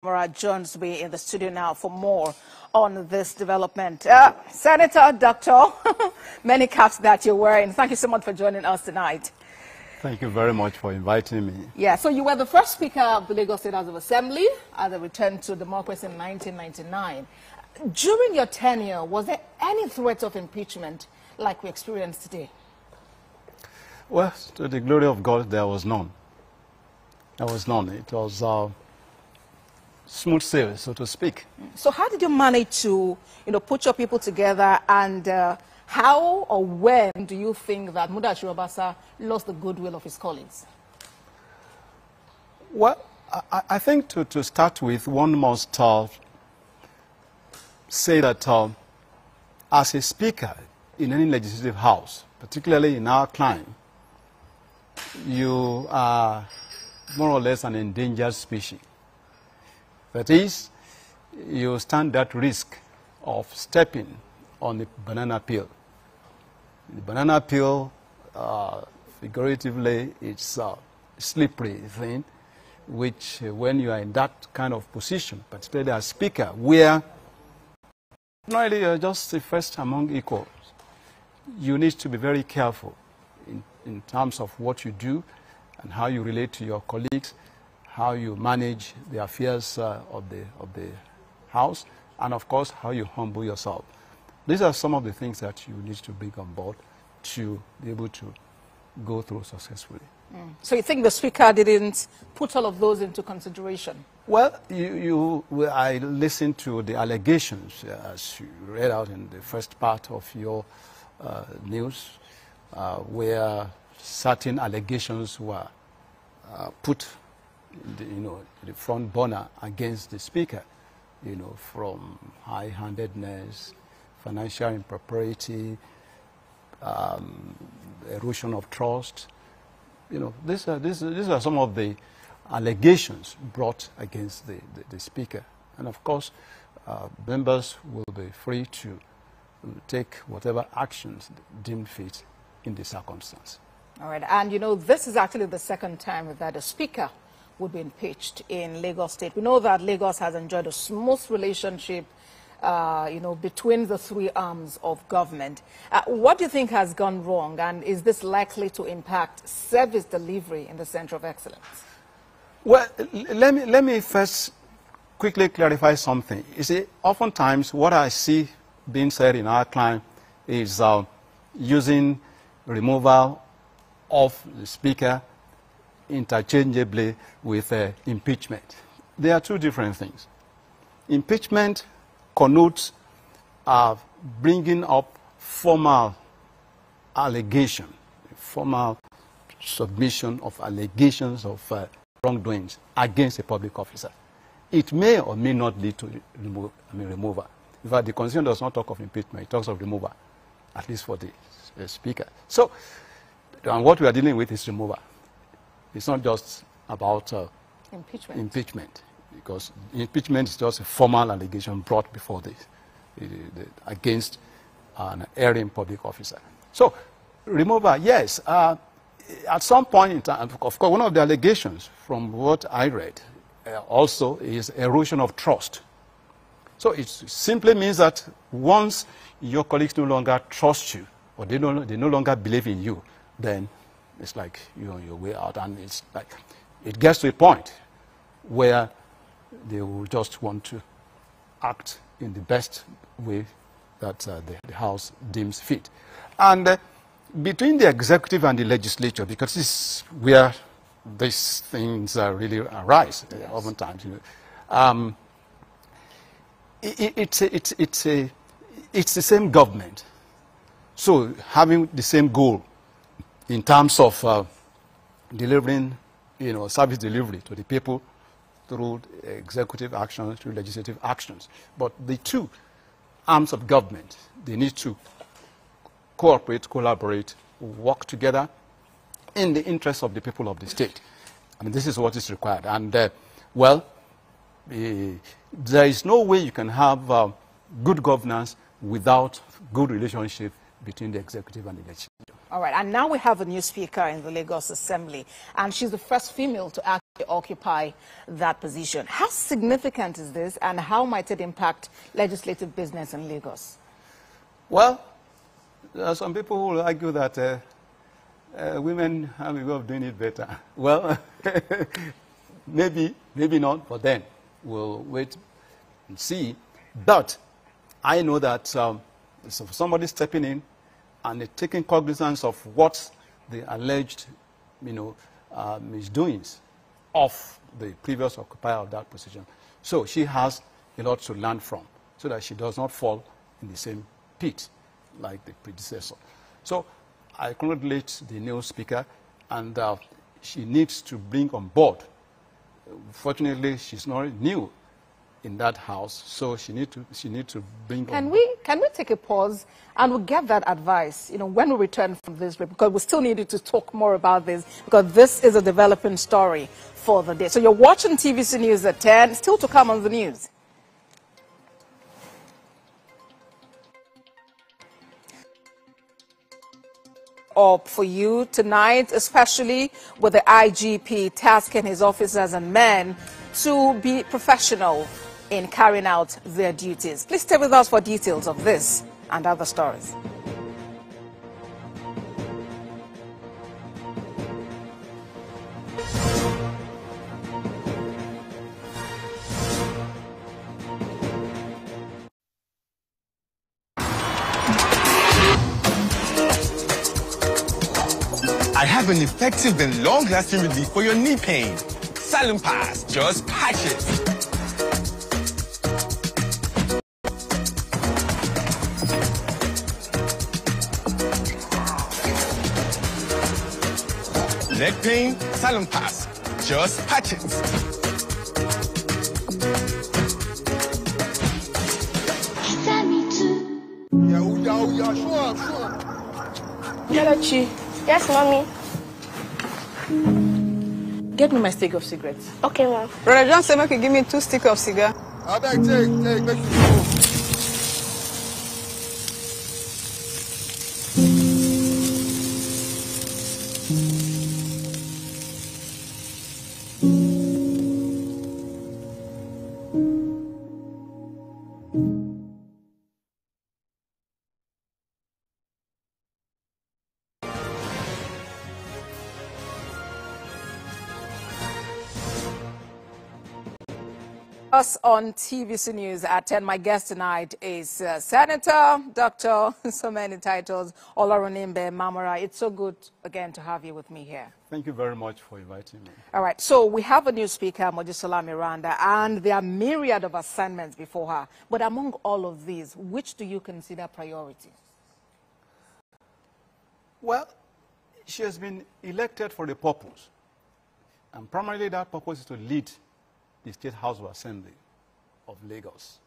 Mamora joins me in the studio now for more on this development. Senator, Doctor, many caps that you're wearing. Thank you so much for joining us tonight. Thank you very much for inviting me. Yeah, so you were the first Speaker of the Lagos State House of Assembly as a return to democracy in 1999. During your tenure, was there any threat of impeachment like we experienced today? Well, to the glory of God, there was none. There was none. It was smooth sailing, so to speak. So how did you manage to, put your people together, and how or when do you think that Mudachi Obasa lost the goodwill of his colleagues? Well, I think to start with, one must say that as a speaker in any legislative house, particularly in our climate, you are more or less an endangered species. That is, you stand at risk of stepping on the banana peel. The banana peel, figuratively, it's a slippery thing, which when you are in that kind of position, particularly as speaker, where not really you're just the first among equals, you need to be very careful in terms of what you do and how you relate to your colleagues, how you manage the affairs of the house, and of course, how you humble yourself. These are some of the things that you need to bring on board to be able to go through successfully. So you think the Speaker didn't put all of those into consideration? Well, I listened to the allegations, as you read out in the first part of your news, where certain allegations were put in the front burner against the Speaker, from high-handedness, financial impropriety, erosion of trust. These are some of the allegations brought against the Speaker. And of course, members will be free to take whatever actions deemed fit in the circumstance. All right, and this is actually the second time that a Speaker would be impeached in Lagos State. We know that Lagos has enjoyed a smooth relationship, between the three arms of government. What do you think has gone wrong, and is this likely to impact service delivery in the Center of Excellence? Well, let me first quickly clarify something. You see, oftentimes what I see being said in our climate is using removal of the Speaker interchangeably with impeachment. They are two different things. Impeachment connotes bringing up formal allegation, formal submission of allegations of wrongdoings against a public officer. It may or may not lead to removal. In fact, the Constitution does not talk of impeachment, it talks of removal, at least for the Speaker. So, and what we are dealing with is removal. It's not just about impeachment, because impeachment is just a formal allegation brought before against an erring public officer. So, removal, yes. At some point in time, of course, one of the allegations from what I read also is erosion of trust. So it simply means that once your colleagues no longer trust you, or they no longer believe in you, then it's like you're on your way out, and it's like it gets to a point where they will just want to act in the best way that the House deems fit. And between the executive and the legislature, because this is where these things really arise, yes, oftentimes, it's the same government. So having the same goal in terms of delivering, service delivery to the people through executive actions, through legislative actions. But the two arms of government, they need to cooperate, collaborate, work together in the interest of the people of the state. I mean, this is what is required. And, there is no way you can have good governance without good relationship between the executive and the legislature. All right, and now we have a new speaker in the Lagos Assembly, and she's the first female to actually occupy that position. How significant is this, and how might it impact legislative business in Lagos? Well, there are some people who will argue that women have a way of doing it better. Well, maybe not, but then we'll wait and see. But I know that somebody stepping in and taking cognizance of what the alleged, misdoings of the previous occupier of that position. So she has a lot to learn from, so that she does not fall in the same pit like the predecessor. So I congratulate the new speaker, and she needs to bring on board. Fortunately, she's not new in that house, so she need to bring. Can we take a pause and we'll get that advice, when we return from this break, because we still needed to talk more about this, because this is a developing story for the day. So you're watching TVC News at 10, still to come on the news. Up for you tonight, especially with the IGP tasking his officers and men to be professional in carrying out their duties. Please stay with us for details of this and other stories. I have an effective and long-lasting relief for your knee pain. Silent Pass, just patch it. Leg pain, Silent Pass, just patch it. Kelechi. Yes, mommy. Get me my stick of cigarettes. Okay, ma'am. Brother John said, make you give me 2 sticks of cigar. I beg, take, make you go. Us on TVC News at 10. My guest tonight is Senator Dr. so many titles, Olorunimbe Mamora. It's so good again to have you with me here. Thank you very much for inviting me. All right, so we have a new speaker, Mojisola Miranda, and there are myriad of assignments before her. But among all of these, which do you consider priority? Well, she has been elected for a purpose. And primarily that purpose is to lead the State House of Assembly of Lagos.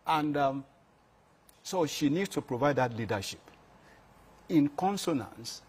And so she needs to provide that leadership in consonance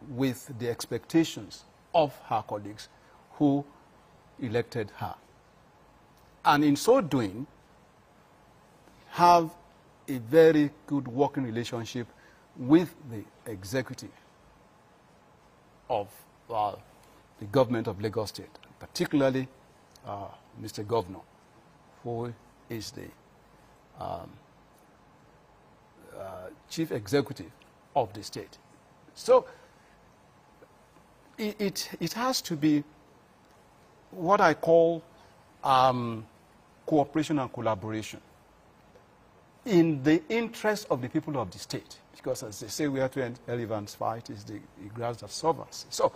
with the expectations of her colleagues who elected her. And in so doing, have a very good working relationship with the executive of the government of Lagos State, particularly Mr. Governor, who is the chief executive of the state. So it has to be what I call cooperation and collaboration in the interest of the people of the state. Because as they say, we have to elephants fight is the grass that suffers. So,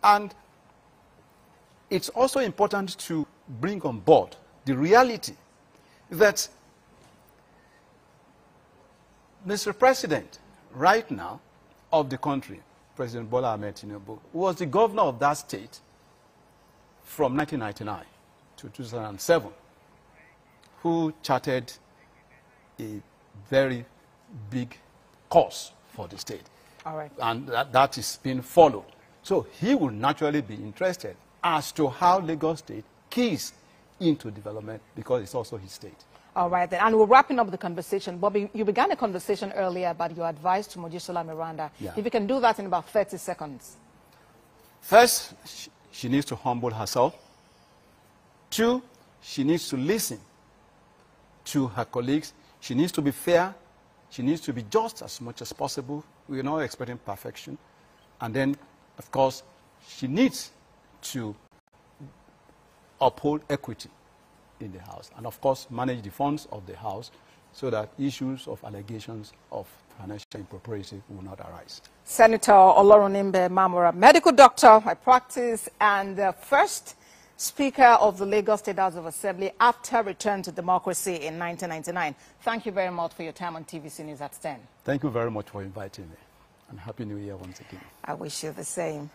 and it's also important to bring on board the reality that Mr. President, right now, of the country, President Bola Ahmed Tinubu, was the governor of that state from 1999 to 2007, who charted a very big course for the state. All right. And that is being followed. So he will naturally be interested as to how Lagos State keys into development, because it's also his state. All right, then. And we're wrapping up the conversation. Bobby, you began a conversation earlier about your advice to Mojisola Miranda. Yeah. If you can do that in about 30 seconds. First, she needs to humble herself. 2, she needs to listen to her colleagues. She needs to be fair. She needs to be just as much as possible. We're not expecting perfection. And then, of course, she needs to uphold equity in the House. And, of course, manage the funds of the House so that issues of allegations of financial impropriety will not arise. Senator Olorunimbe Mamora, medical doctor by practice and the first Speaker of the Lagos State House of Assembly after return to democracy in 1999. Thank you very much for your time on TVC News at 10. Thank you very much for inviting me. And Happy New Year once again. I wish you the same.